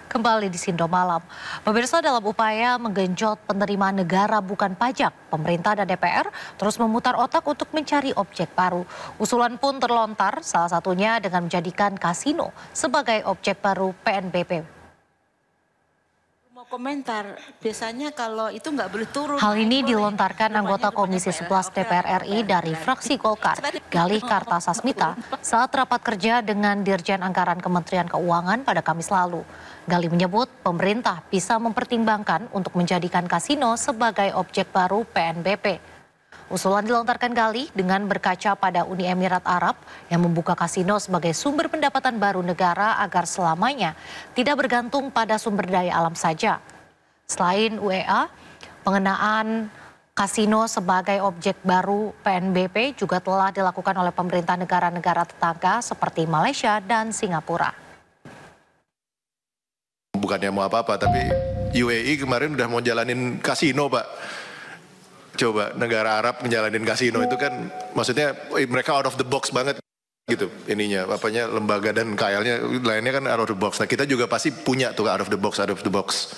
kembali di Sindo Malam. Pemirsa, dalam upaya menggenjot penerimaan negara bukan pajak, pemerintah dan DPR terus memutar otak untuk mencari objek baru. Usulan pun terlontar, salah satunya dengan menjadikan kasino sebagai objek baru PNBP. Mau komentar, biasanya kalau itu nggak boleh turun. Hal ini dilontarkan anggota Komisi 11 DPR RI dari fraksi Golkar, Galih Kartasasmita, saat rapat kerja dengan Dirjen Anggaran Kementerian Keuangan pada Kamis lalu. Galih menyebut pemerintah bisa mempertimbangkan untuk menjadikan kasino sebagai objek baru PNBP. Usulan dilontarkan Galih dengan berkaca pada Uni Emirat Arab yang membuka kasino sebagai sumber pendapatan baru negara agar selamanya tidak bergantung pada sumber daya alam saja. Selain UEA, pengenaan kasino sebagai objek baru PNBP juga telah dilakukan oleh pemerintah negara-negara tetangga seperti Malaysia dan Singapura. Bukannya mau apa-apa, tapi UAE kemarin udah mau jalanin kasino, Pak. Coba negara Arab menjalanin kasino itu kan maksudnya mereka out of the box banget gitu ininya, apanya lembaga dan KL-nya lainnya kan out of the box. Nah, kita juga pasti punya tuh out of the box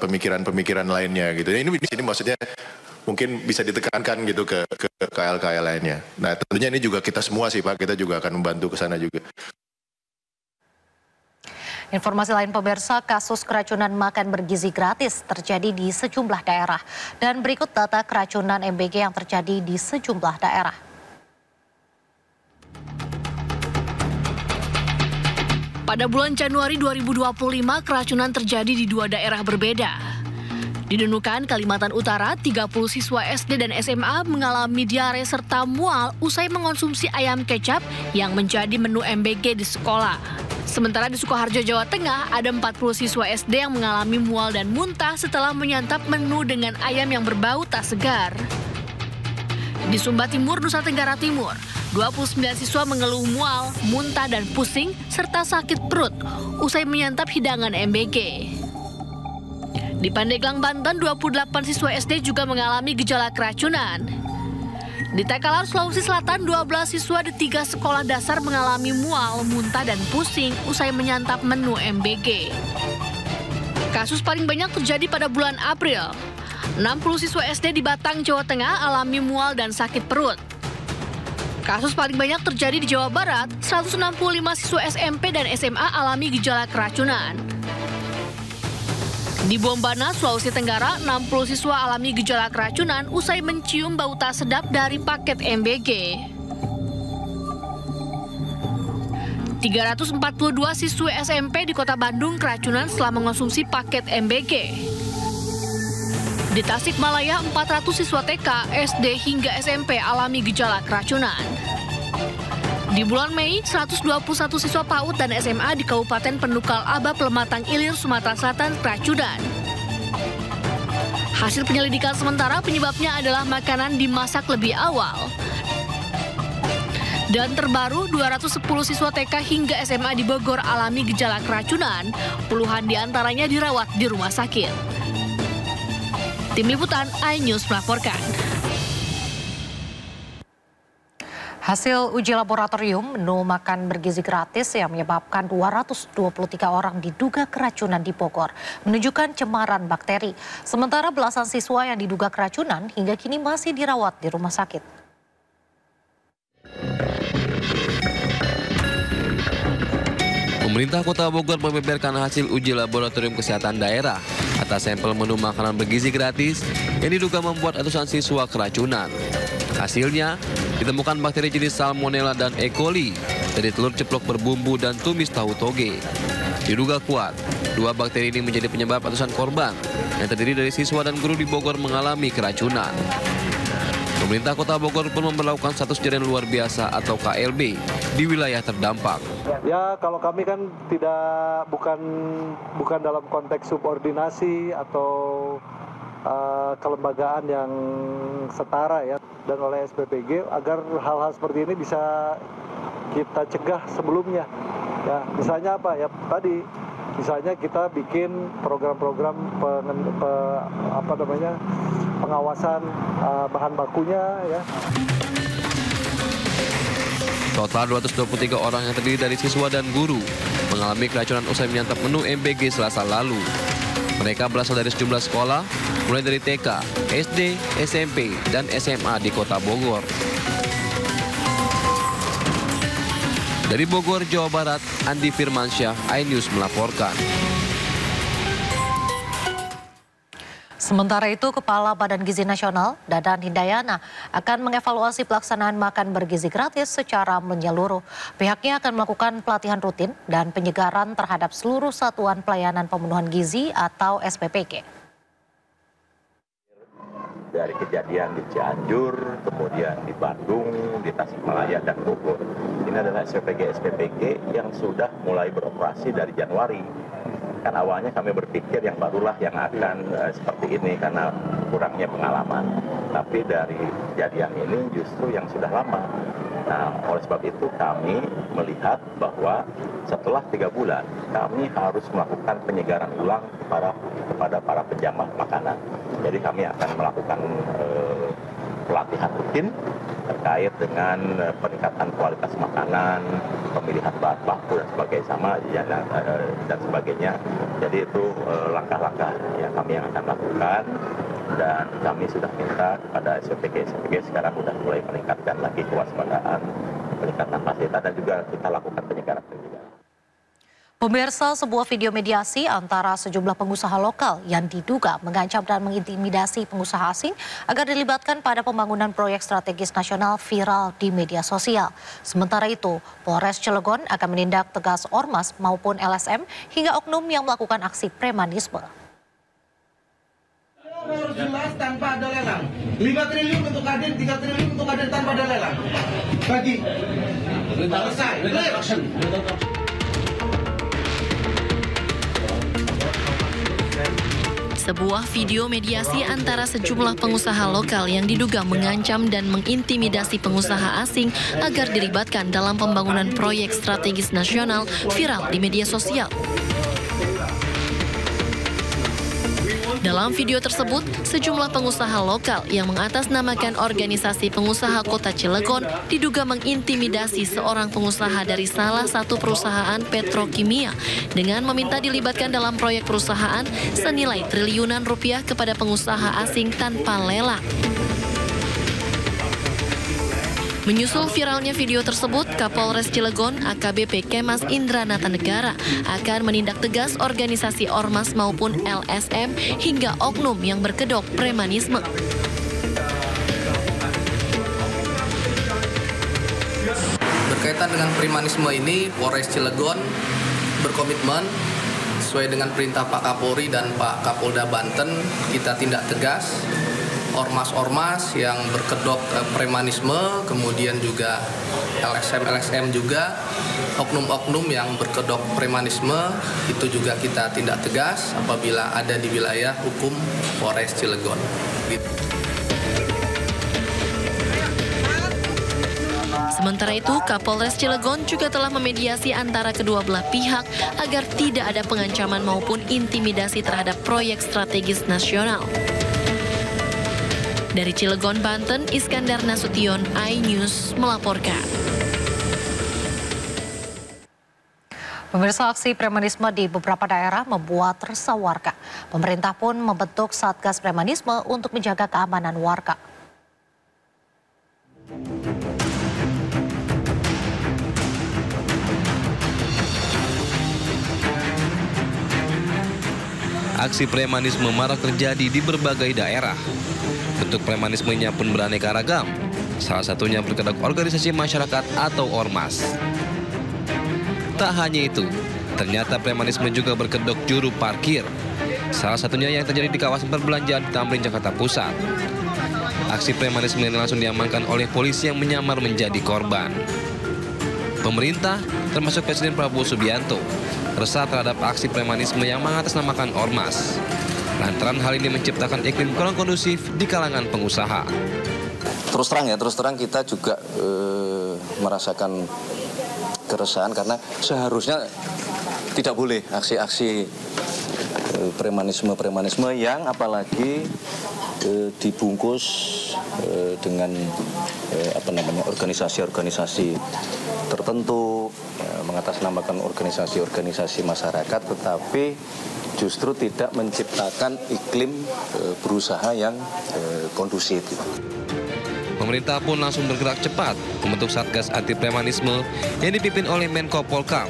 pemikiran-pemikiran lainnya gitu. Ini di sini maksudnya mungkin bisa ditekankan gitu ke KL-KL lainnya. Nah, tentunya ini juga kita semua sih Pak, kita juga akan membantu ke sana juga. Informasi lain pemirsa, kasus keracunan makan bergizi gratis terjadi di sejumlah daerah. Dan berikut data keracunan MBG yang terjadi di sejumlah daerah. Pada bulan Januari 2025, keracunan terjadi di dua daerah berbeda. Di Nunukan, Kalimantan Utara, 30 siswa SD dan SMA mengalami diare serta mual usai mengonsumsi ayam kecap yang menjadi menu MBG di sekolah. Sementara di Sukoharjo, Jawa Tengah, ada 40 siswa SD yang mengalami mual dan muntah setelah menyantap menu dengan ayam yang berbau tak segar. Di Sumba Timur, Nusa Tenggara Timur, 29 siswa mengeluh mual, muntah dan pusing serta sakit perut usai menyantap hidangan MBG. Di Pandeglang, Banten, 28 siswa SD juga mengalami gejala keracunan. Di Takalar, Sulawesi Selatan, 12 siswa di 3 sekolah dasar mengalami mual, muntah, dan pusing usai menyantap menu MBG. Kasus paling banyak terjadi pada bulan April. 60 siswa SD di Batang, Jawa Tengah alami mual dan sakit perut. Kasus paling banyak terjadi di Jawa Barat, 165 siswa SMP dan SMA alami gejala keracunan. Di Bombana, Sulawesi Tenggara, 60 siswa alami gejala keracunan usai mencium bau tak sedap dari paket MBG. 342 siswa SMP di Kota Bandung keracunan setelah mengonsumsi paket MBG. Di Tasikmalaya, 400 siswa TK, SD hingga SMP alami gejala keracunan. Di bulan Mei, 121 siswa PAUD dan SMA di Kabupaten Pendukal Aba, Plematang Ilir, Sumatera Selatan keracunan. Hasil penyelidikan sementara penyebabnya adalah makanan dimasak lebih awal. Dan terbaru, 210 siswa TK hingga SMA di Bogor alami gejala keracunan, puluhan diantaranya dirawat di rumah sakit. Tim Liputan iNews melaporkan. Hasil uji laboratorium menu makan bergizi gratis yang menyebabkan 223 orang diduga keracunan di Bogor menunjukkan cemaran bakteri. Sementara belasan siswa yang diduga keracunan hingga kini masih dirawat di rumah sakit. Pemerintah Kota Bogor membeberkan hasil uji laboratorium kesehatan daerah atas sampel menu makanan bergizi gratis yang diduga membuat ratusan siswa keracunan. Hasilnya, ditemukan bakteri jenis Salmonella dan E. coli dari telur ceplok berbumbu dan tumis tahu toge. Diduga kuat, dua bakteri ini menjadi penyebab ratusan korban yang terdiri dari siswa dan guru di Bogor mengalami keracunan. Pemerintah Kota Bogor pun memperlakukan status kejadian luar biasa atau KLB di wilayah terdampak. Ya, kalau kami kan bukan dalam konteks subordinasi atau kelembagaan yang setara ya, dan oleh SPPG agar hal-hal seperti ini bisa kita cegah sebelumnya. Ya, misalnya apa ya tadi, misalnya kita bikin program-program pengawasan bahan bakunya ya. Total 223 orang yang terdiri dari siswa dan guru mengalami keracunan usai menyantap menu MBG Selasa lalu. Mereka berasal dari sejumlah sekolah, mulai dari TK, SD, SMP, dan SMA di Kota Bogor. Dari Bogor, Jawa Barat, Andi Firmansyah, iNews melaporkan. Sementara itu, Kepala Badan Gizi Nasional, Dadan Hindayana, akan mengevaluasi pelaksanaan makan bergizi gratis secara menyeluruh. Pihaknya akan melakukan pelatihan rutin dan penyegaran terhadap seluruh satuan pelayanan pemenuhan gizi atau SPPG. Dari kejadian di Cianjur, kemudian di Bandung, di Tasikmalaya, dan Bogor. Ini adalah SPPG yang sudah mulai beroperasi dari Januari. Kan awalnya kami berpikir yang barulah yang akan seperti ini karena kurangnya pengalaman. Tapi dari kejadian ini justru yang sudah lama. Nah, oleh sebab itu kami melihat bahwa setelah 3 bulan kami harus melakukan penyegaran ulang kepada para penjamah makanan. Jadi kami akan melakukan pelatihan rutin terkait dengan peningkatan kualitas makanan, pemilihan bahan baku dan sebagainya, dan sebagainya. Jadi itu langkah-langkah yang kami akan lakukan, dan kami sudah minta kepada SPPG sekarang sudah mulai meningkatkan lagi kewaspadaan, peningkatan fasilitas, dan juga kita lakukan penyegaran. Pemirsa, sebuah video mediasi antara sejumlah pengusaha lokal yang diduga mengancam dan mengintimidasi pengusaha asing agar dilibatkan pada pembangunan proyek strategis nasional viral di media sosial. Sementara itu, Polres Cilegon akan menindak tegas ormas maupun LSM hingga oknum yang melakukan aksi premanisme. Harus jelas tanpa ada lelang. 5 triliun untuk Kadin, 3 triliun untuk Kadin tanpa ada lelang. Bagi. Selesai. Sebuah video mediasi antara sejumlah pengusaha lokal yang diduga mengancam dan mengintimidasi pengusaha asing agar dilibatkan dalam pembangunan proyek strategis nasional viral di media sosial. Dalam video tersebut, sejumlah pengusaha lokal yang mengatasnamakan organisasi pengusaha Kota Cilegon diduga mengintimidasi seorang pengusaha dari salah satu perusahaan petrokimia dengan meminta dilibatkan dalam proyek perusahaan senilai triliunan rupiah kepada pengusaha asing tanpa lelang. Menyusul viralnya video tersebut, Kapolres Cilegon AKBP Kemas Indra Natanegara akan menindak tegas organisasi ormas maupun LSM hingga oknum yang berkedok premanisme. Berkaitan dengan premanisme ini, Polres Cilegon berkomitmen sesuai dengan perintah Pak Kapolri dan Pak Kapolda Banten, kita tindak tegas ormas-ormas yang berkedok premanisme, kemudian juga LSM juga, oknum-oknum yang berkedok premanisme, itu juga kita tindak tegas apabila ada di wilayah hukum Polres Cilegon. Sementara itu, Kapolres Cilegon juga telah memediasi antara kedua belah pihak agar tidak ada pengancaman maupun intimidasi terhadap proyek strategis nasional. Dari Cilegon, Banten, Iskandar Nasution, iNews melaporkan. Pemirsa, aksi premanisme di beberapa daerah membuat resah warga. Pemerintah pun membentuk Satgas Premanisme untuk menjaga keamanan warga. Aksi premanisme marak terjadi di berbagai daerah. Bentuk premanismenya pun beraneka ragam. Salah satunya berkedok organisasi masyarakat atau ormas. Tak hanya itu, ternyata premanisme juga berkedok juru parkir. Salah satunya yang terjadi di kawasan perbelanjaan Tamrin, Jakarta Pusat. Aksi premanisme ini langsung diamankan oleh polisi yang menyamar menjadi korban. Pemerintah, termasuk Presiden Prabowo Subianto, resah terhadap aksi premanisme yang mengatasnamakan ormas. Lantaran hal ini menciptakan iklim kurang kondusif di kalangan pengusaha. Terus terang kita juga merasakan keresahan karena seharusnya tidak boleh aksi-aksi premanisme yang apalagi dibungkus dengan organisasi-organisasi tertentu, mengatasnamakan organisasi-organisasi masyarakat, tetapi justru tidak menciptakan iklim berusaha yang kondusif. Pemerintah pun langsung bergerak cepat membentuk Satgas Anti Premanisme yang dipimpin oleh Menko Polkam.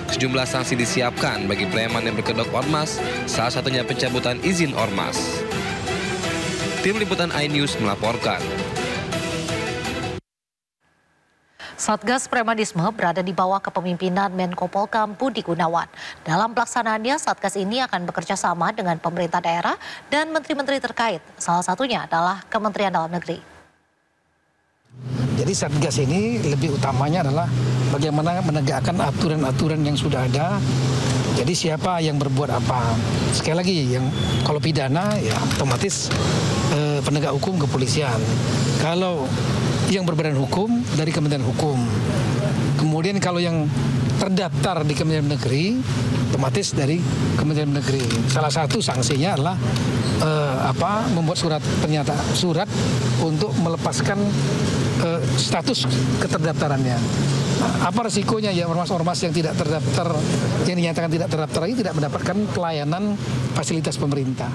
Sejumlah sanksi disiapkan bagi preman yang berkedok ormas, salah satunya pencabutan izin ormas. Tim Liputan iNews melaporkan. Satgas Premanisme berada di bawah kepemimpinan Menko Polkam Budi Gunawan. Dalam pelaksanaannya, Satgas ini akan bekerja sama dengan pemerintah daerah dan menteri-menteri terkait. Salah satunya adalah Kementerian Dalam Negeri. Jadi Satgas ini lebih utamanya adalah bagaimana menegakkan aturan-aturan yang sudah ada. Jadi siapa yang berbuat apa. Sekali lagi, yang kalau pidana ya otomatis penegak hukum kepolisian. Kalau yang berbadan hukum dari Kementerian Hukum. Kemudian kalau yang terdaftar di Kementerian Negeri, otomatis dari Kementerian Negeri. Salah satu sanksinya adalah membuat surat untuk melepaskan status keterdaftarannya. Apa resikonya ya ormas-ormas yang tidak terdaftar, yang dinyatakan tidak terdaftar ini tidak mendapatkan pelayanan fasilitas pemerintah.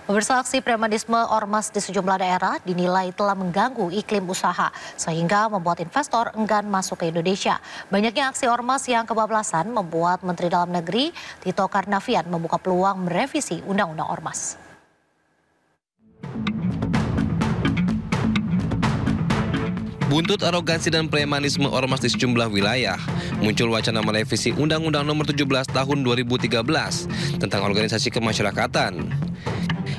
Pemirsa, aksi premanisme ormas di sejumlah daerah dinilai telah mengganggu iklim usaha sehingga membuat investor enggan masuk ke Indonesia. Banyaknya aksi ormas yang kebablasan membuat Menteri Dalam Negeri Tito Karnavian membuka peluang merevisi Undang-Undang Ormas. Buntut arogansi dan premanisme ormas di sejumlah wilayah, muncul wacana merevisi Undang-Undang Nomor 17 Tahun 2013 tentang organisasi kemasyarakatan.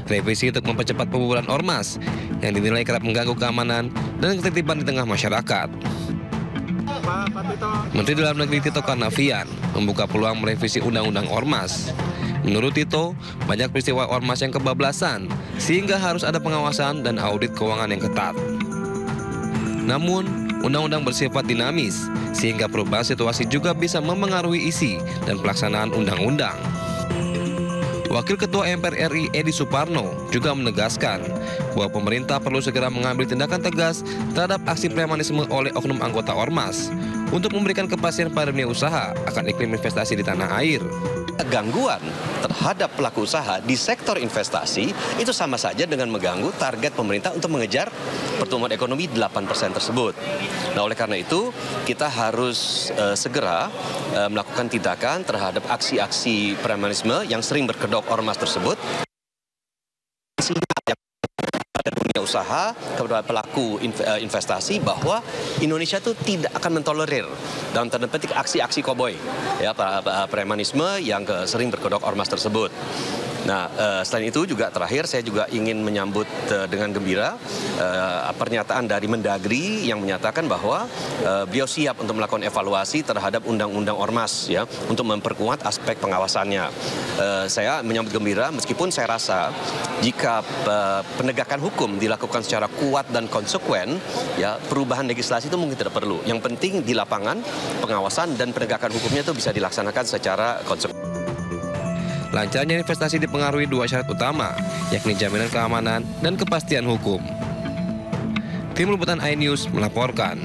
Revisi untuk mempercepat pembubaran ormas yang dinilai kerap mengganggu keamanan dan ketertiban di tengah masyarakat. Menteri Dalam Negeri Tito Karnavian membuka peluang merevisi Undang-Undang Ormas. Menurut Tito, banyak peristiwa ormas yang kebablasan sehingga harus ada pengawasan dan audit keuangan yang ketat. Namun, undang-undang bersifat dinamis sehingga perubahan situasi juga bisa memengaruhi isi dan pelaksanaan undang-undang. Wakil Ketua MPR RI Edi Suparno juga menegaskan bahwa pemerintah perlu segera mengambil tindakan tegas terhadap aksi premanisme oleh oknum anggota ormas untuk memberikan kepastian pada dunia usaha akan iklim investasi di tanah air. Gangguan terhadap pelaku usaha di sektor investasi itu sama saja dengan mengganggu target pemerintah untuk mengejar pertumbuhan ekonomi 8% tersebut. Nah, oleh karena itu kita harus segera melakukan tindakan terhadap aksi-aksi premanisme yang sering berkedok ormas tersebut. Pada dunia usaha kepada pelaku investasi bahwa Indonesia itu tidak akan mentolerir dalam tanda petik aksi-aksi koboi ya premanisme yang sering berkedok ormas tersebut. Nah, selain itu juga terakhir saya juga ingin menyambut dengan gembira pernyataan dari Mendagri yang menyatakan bahwa beliau siap untuk melakukan evaluasi terhadap undang-undang ormas ya untuk memperkuat aspek pengawasannya. Saya menyambut gembira meskipun saya rasa jika penegakan hukum dilakukan secara kuat dan konsekuen ya perubahan legislasi itu mungkin tidak perlu. Yang penting di lapangan pengawasan dan penegakan hukumnya itu bisa dilaksanakan secara konsekuen. Lancarnya investasi dipengaruhi dua syarat utama, yakni jaminan keamanan dan kepastian hukum. Tim Liputan iNews melaporkan.